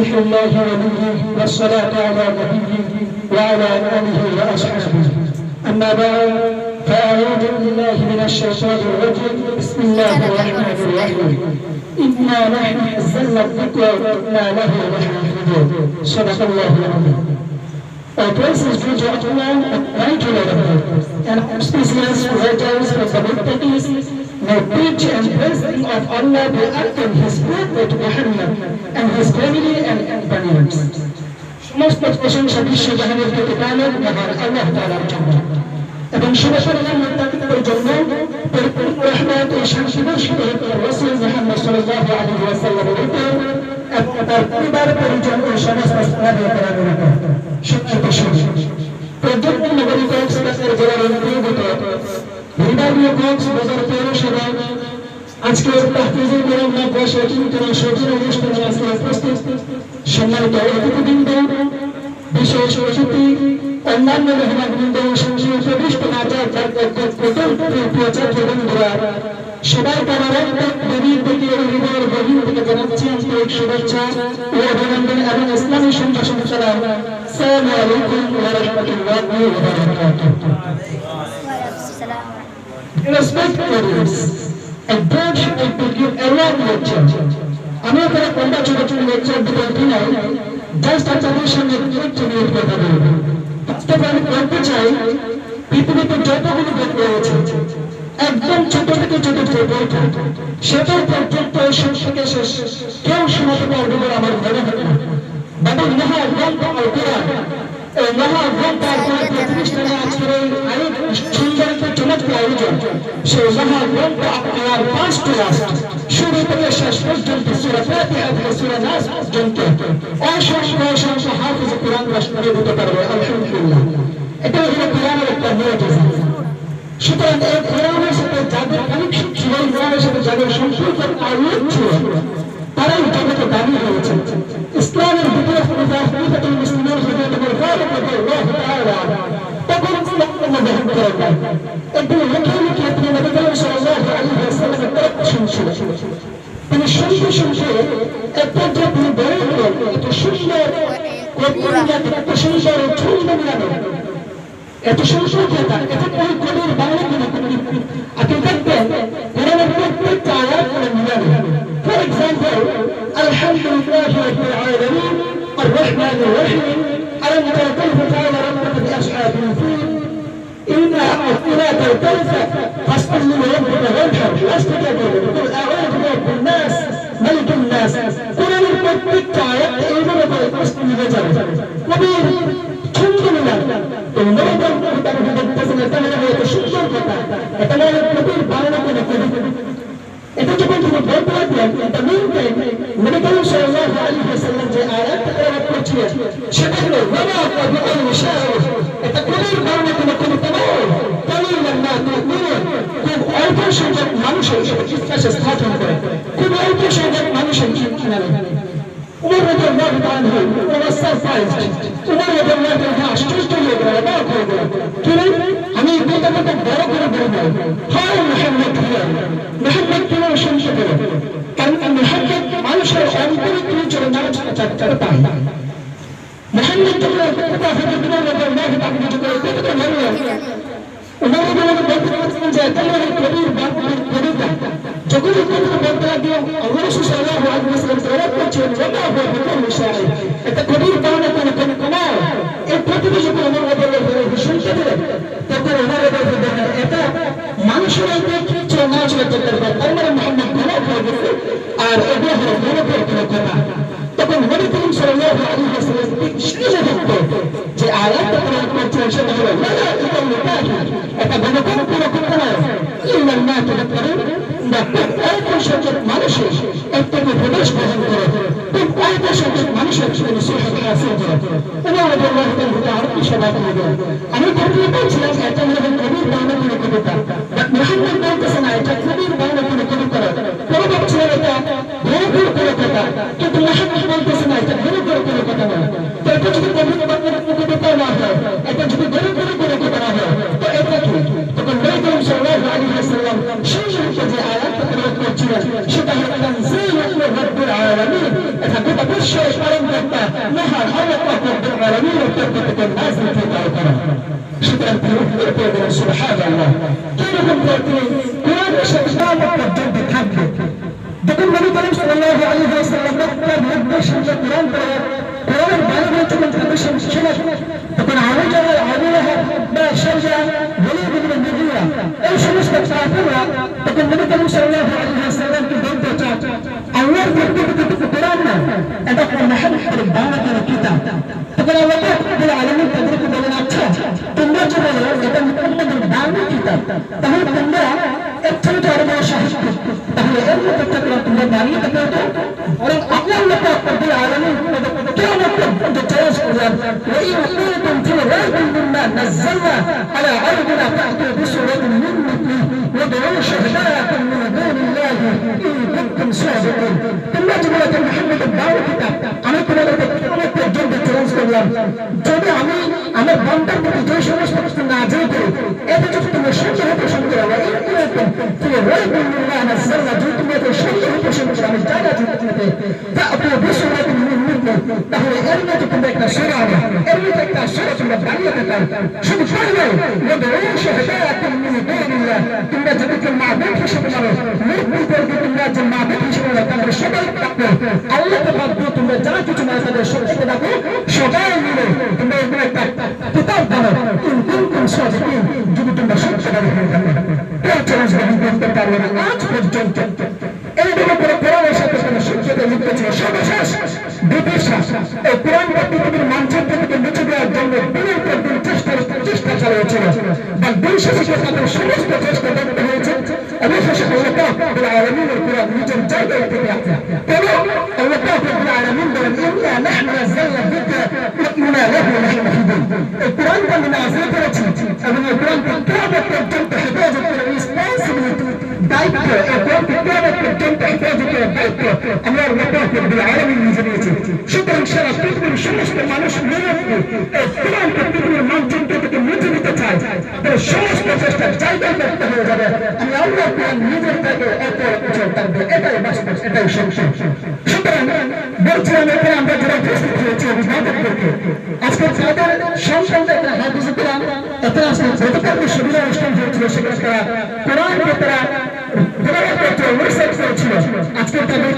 بذكر الله وليه والصلاة على نبيه وعلى آله وأصحابه. أما بعد فأعوذ بالله من الشيطان الرجيم. بسم الله الرحمن الرحيم. إنا نحن نزلنا الذكر وإنا له لحافظون. صدق الله العظيم. All praises due to Allah and mighty Lord, and auspicious writers from the Muttaqis, may preach and praise of Allah be upon His Prophet Muhammad and His family and companions. সমস্ত প্রশংসা বিশ্ব জাহানের প্রতিপালক মহান আল্লাহ তাআলার জন্য এবং শুভকামনা মুত্তাকিদের জন্য পরিপূর্ণ রহমত ও শান্তি বর্ষিত হোক রাসূল মুহাম্মদ সাল্লাল্লাহু আলাইহি ওয়াসাল্লামের উপর এবং তার পরিবার পরিজন ও সমস্ত সাহাবায়ে-কেরামের উপর। পর্যটন নগরী কক্সবাজার জেলার অন্তর্গত রিভারভিউ কক্সবাজার পৌরসভা আজকের তাহফিজুল কোরআন মাদ্রাসা কিংতন সদর অনুষ্ঠানে আজকে উপস্থিত সম্মানিত অতিথিবৃন্দ, বিশেষ অতিথি, অন্যান্য মেহমানবৃন্দ ও সংসদীয় প্রবিষ্ট ছাত্রবৃন্দরা, সবাইকে আমার গভীর থেকে হৃদয়ের গভীর থেকে জানাচ্ছি আন্তরিক শুভেচ্ছা ও অভিনন্দন এবং ইসলামী সম্ভাষণ সালাম। আসসালামু আলাইকুম ওয়া রাহমাতুল্লাহি ওয়া বারাকাতুহু। Respected audience, a bird should give a long lecture. আমি এখানে কোনটা ছোট ছোট লেকচার দিতে উঠি নাই, জাস্ট আপনাদের সঙ্গে একটু নিয়ে কথা বলবো। বাস্তবে আমি বলতে চাই, পৃথিবীতে যতগুলো গল্প রয়েছে একদম ছোট থেকে ছোট যে গল্প, সেটাও পর্যন্ত শেষ থেকে শেষ কেউ শোনাতে পারবে বলে আমার মনে হয় না। বাবা মহাগ্রন্থ আল কোরআন, এই মহাগ্রন্থ আল কোরআন প্রতিষ্ঠানে আজকের এই আরেক সুন্দর একটা চমৎকার আয়োজন। সেই মহাগ্রন্থ আপনার 5টি রাষ্ট্র শুরু থেকে শেষ পর্যন্ত সূরা ফাতিহা থেকে সূরা নাস পর্যন্ত অসংখ্য অসংখ্য হাফেজ কোরআন রাষ্ট্রে দিতে পারবে আলহামদুলিল্লাহ। এটা হলো কোরআনের একটা মুআজিজা। সুতরাং এই কোরআনের সাথে যাদের কানেকশন ছিল, কোরআনের সাথে যাদের সম্পর্ক আলোক ছিল, তারাই জগতে দাবি হয়েছে। ইসলামের ভিতরে খলিফাতুল মুসলিমিন হযরত ওমর ফারুক রাদিয়াল্লাহু তাআলা তখন ইসলাম গ্রহণ করেন নাই। একদিন লুকিয়ে লুকিয়ে তিনি নবী করিম সাল্লাল্লাহু আলাইহি ওয়াসাল্লামের তরফ শুনছিলেন। তিনি শুনতে শুনতে এক পর্যায়ে তিনি বলে উঠলেন, এত সুন্দর এত সুন্দর ছন্দ মিলানো, এত সুন্দর কথা, এটা কোন কবির বাংলা কিনা আপনি দেখবেন কোরআনের প্রত্যেকটা আয়াত মিলানো। ফর এক্সাম্পল, আলহামদুলিল্লাহি রাব্বিল আলামিন আর রহমানির রহিম আলম তারা কাইফা ফাআলা রাব্বুকা বিআসহাবিল ফিল ইন্না আ'তাইনাকা আল-কাউসার ফাসতাগফির লিরাব্বিকা ওয়ানহার ওয়াসতাগফির কুল আ'উযু বিরাব্বিন নাস মালিকিন নাস। কোরআনের প্রত্যেকটা আয়াত এইভাবে করে প্রশ্ন মিলে যাবে, কবির ছন্দ মিলানো। তো নবীর কিতাবে দেখতেছেন এটা হলো একটা সুন্দর কথা, এটা হলো কবির বাংলা কোনো কবি। এটা যখন তিনি বলতে লাগলেন, এটা মিলবে নবী করিম সাল্লাল্লাহু আলাইহি ওয়াসাল্লাম যে আয়াতটা তেলাওয়াত করছিলেন সেটা হলো ওয়ামা তাবিউল শাআর। এটা কবির বাংলা কোনো কবিতা নয়, কালিমান মা তুমিনুন। খুব অল্প সংখ্যক মানুষের সাথে বিশ্বাস স্থাপন করে, খুব অল্প সংখ্যক মানুষের কিনারে। উমর রাদিয়াল্লাহু তাআলা ওয়াস সারপ্রাইজড। উমর রাদিয়াল্লাহু তাআলা আশ্চর্য হয়ে গেলেন, অবাক হয়ে গেলেন। কি আমি এই কথাটা বড় করে বলবো, হায় মুহাম্মদ হিয়া, মুহাম্মদ কেন শুনতে পেলেন? কারণ মুহাম্মদ মানুষের অন্তরে তিনি চলে যাওয়ার চাকরি পান। মুহাম্মদ যখন কথা হতে উমর রাদিয়াল্লাহু তাআলা যখন কথা বললেন, উমর রাদিয়াল্লাহু বলতে পারছিলেন যে এটা হলো কবির বাংলা কবিতা। যখন কথা বলতে লাগলেন, আল্লাহ রাসূল সাল্লাল্লাহু আলাইহি ওয়াসাল্লাম তেলাওয়াত করছেন ওয়ামা হুয়া বিকুল্লি শাইইন। এটা কবির বাংলা কোনো কবিতা নয়। এই প্রতিটি যখন উমর রাদিয়াল্লাহু শুনতে পেলেন, তখন উমর রাদিয়াল্লাহু এটা মানুষের উপর কিছু না চলতে পারবে, তার মানে মুহাম্মদ গুনাহ করে গেছে আর এগুলো হলো গুনাহের কোনো কথা। তখন নবী করিম সাল্লাল্লাহু আলাইহি ওয়াসাল্লাম শিখিয়ে দিতেন যে আয়াতটা তেলাওয়াত করছেন সেটা হলো ওয়ালা ইল্লাল্লাহু, এটা গুনাহের কোনো কথা নয়। ইল্লাল্লাহু তাআলা অল্প সংখ্যক মানুষের একটাকে প্রবেশ গ্রহণ করে, খুব অল্প সংখ্যক মানুষের নসিহত হাসিল করে। উমর রাদিয়াল্লাহু তাআলা আরো কি সবাই বলবেন? আমি ভাবতে পারছিলাম এটা হলো কবির বাংলা কোনো কবিতা, বাট মুহাম্মদ বলতেছেন না এটা কবির বাংলা কোনো কবিতা। কেউ ভাবছিলেন এটা ভয়ঙ্কর কোনো কথা, কিন্তু মুহাম্মদ বলতেছেন না এটা ভয়ঙ্কর কোনো কথা নয়। তো এটা যদি কবির বাংলা কোনো কবিতা না হয়, এটা যদি ভয়ঙ্কর কোনো কথা না হয়, তো এটা কি? তখন নবী করিম সাল্লাল্লাহু আলাইহি ওয়াসাল্লাম সেই মুহূর্তে যে আয়াতটা তেলাওয়াত করছিলেন সেটা হলো তানজিলুল রাব্বিল আলামিন। এটা গোটা বিশ্বের পালনকারী একটা মহান আল্লাহ পাক রব্বুল আলামিনের পক্ষ থেকে নাযিলকৃত করা। সুতরাং সুবহানাল্লাহ কিরকম করে তিনি কোরআনের সাথে কিয়ামত পর্যন্ত থাকবে। যখন নবী করিম সাল্লাল্লাহু আলাইহি ওয়াসাল্লাম মক্কার মধ্যে সঙ্গে কোরআন কোরআনের বাইরে যখন প্রবেশ ছিলেন তখন আবু জাহেল আবু লাহাব বা শারজা ওয়ালিদ ইবনে মুগীরা এই সমস্ত কাফিররা তখন নবী করিম সাল্লাল্লাহু আলাইহি ওয়াসাল্লামকে বলতে চায় আল্লাহর পক্ষ থেকে কোরআন না, এটা মুহাম্মদের বাংলার কিতাব। তখন আল্লাহ রাব্বুল আলামিন তাদেরকে বলেন, আচ্ছা তোমরা যে বলো এটা মুহাম্মদের বাংলা কিতাব, তাহলে তোমরা এর থেকে আরো বড় সাহিত্য, তাহলে এর মধ্যে থেকে তোমরা বানিয়ে দেখো তো। বরং আল্লাহ রাব্বুল আলামিন কিয়ামত পর্যন্ত চ্যালেঞ্জ করলেন, ওয়া ইন কুনতুম ফি রাইবিন মিম্মা নাযালনা আলা আবদিনা ফা'তু বিসূরাতিন মিন মিথলিহি ওয়াদ'উ শুহাদা'akum মিন দুনিল্লাহি ইন কুনতুম সাদিকিন। তোমরা যে বলো মুহাম্মদের বাংলা কিতাব, আমি তোমাদেরকে কিয়ামত পর্যন্ত চ্যালেঞ্জ করলাম, যদি আমি আমার বান্দার প্রতি যে সমস্ত কিছু নাযিল করি এতে যদি তোমরা সন্দেহ পোষণ করো, ওয়া ইন কুনতুম ফি রাইবিন মিম্মা নাযালনা, যদি তোমরা সন্দেহ পোষণ করো আমি জায়গা দিতে ফা'তু বিসূরাতিন মিন মিথলিহি, তাহলে এর মধ্যে তোমরা একটা সূরা আনো, এর মধ্যে একটা সূরা তোমরা বানিয়ে দেখাও। শুধু তাই নয়, ওয়াদ'উ শুহাদা'akum মিন দুনিল্লাহ, তোমরা যাদেরকে মাবুদ হিসেবে মানো, মূর্তিদেরকে তোমরা যে মাবুদ হিসেবে মানো তাদের সবাই ডাকো, আল্লাহকে বাদ দিয়ে তোমরা যা কিছু মানো তাদের সবাইকে ডাকো, সবাই মিলে তোমরা এরকম একটা কিতাব বানাও, ইন কুনতুম সাদিকিন, যদি তোমরা সত্যবাদী হয়ে থাকো। এই চ্যালেঞ্জ গ্রহণ করতে পারবে না আজ পর্যন্ত। এইভাবে করে কোরআনের সাথে কোনো সত্যতা লিপ্ত ছিল। সর্বশেষ ব্রিটিশরা এই কোরআনকে পৃথিবীর মানচিত্র থেকে মুছে দেওয়ার জন্য দিনের পর দিন চেষ্টা চালিয়েছিল, বা দিন শেষে তাদের সমস্ত চেষ্টা ব্যর্থ হয়েছে। অবশেষে আল্লাহ পাক রব্বুল আলামিনের কোরআন নিজের জায়গায় থেকে আছে। কেন আল্লাহ পাক রব্বুল আলামিন বলেন, ইন্না নাহনু নাযালনা যিকরা ওয়া ইন্না লাহু লাহাফিজুন। এই কোরআনকে আমি নাযিল করেছি এবং এই কোরআনকে কিয়ামত পর্যন্ত হেফাজত করার রেসপন্সিবিলিটি, দায়িত্ব, এই কোরআনকে কিয়ামত পর্যন্ত হেফাজত করার দায়িত্ব আমরা আল্লাহ পাক রব্বুল আলামিন নিজে নিয়েছি। সুতরাং সারা পৃথিবীর সমস্ত মানুষ মিলে এই কোরআনকে পৃথিবীর মানচিত্র থেকে মুছে দিতে চায়, তাদের সমস্ত চেষ্টা জায়গায় ব্যর্থ হয়ে যাবে। আমি আল্লাহ কোরআন নিজের থেকে এত কিছু থাকবে, এটাই বাস্তব, এটাই সত্য। সুতরাং বলছিলাম এখানে আমরা যারা উপস্থিত হয়েছি অভিভাবক করতে, আজকে যাদের সন্তানদের একটা হাদিস কোরআন এতে আসলে গতকাল সুবিধা অনুষ্ঠান হয়েছিল, সেখানে তারা কোরআনকে তারা রিসার্চ করেছিল। আজকে তাদের